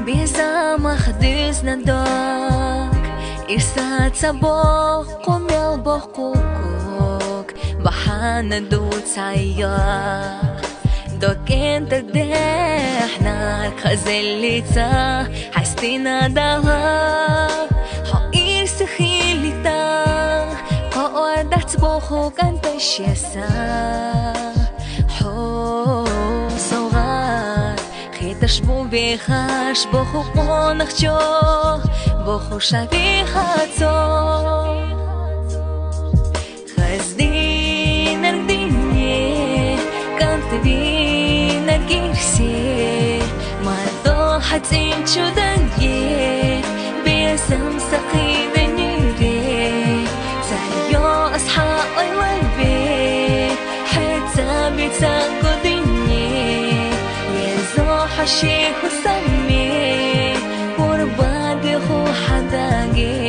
Безамах дызнадок Ирсат сабох кумел бох кукук Бахана дуцая Док энтер дехна Хазелица Хастина дала Хо ирсихилита Коордат бохук анташеса Хо согар Хиташбу бихаш боху онахчо Боху шавихацо Хазди нардине Кантви наргирси Мадо хатим чуданье Бесам сақиданье Сайо асха ойвальбе Хатса битсако حشيخ سمي قربان بخو حداقي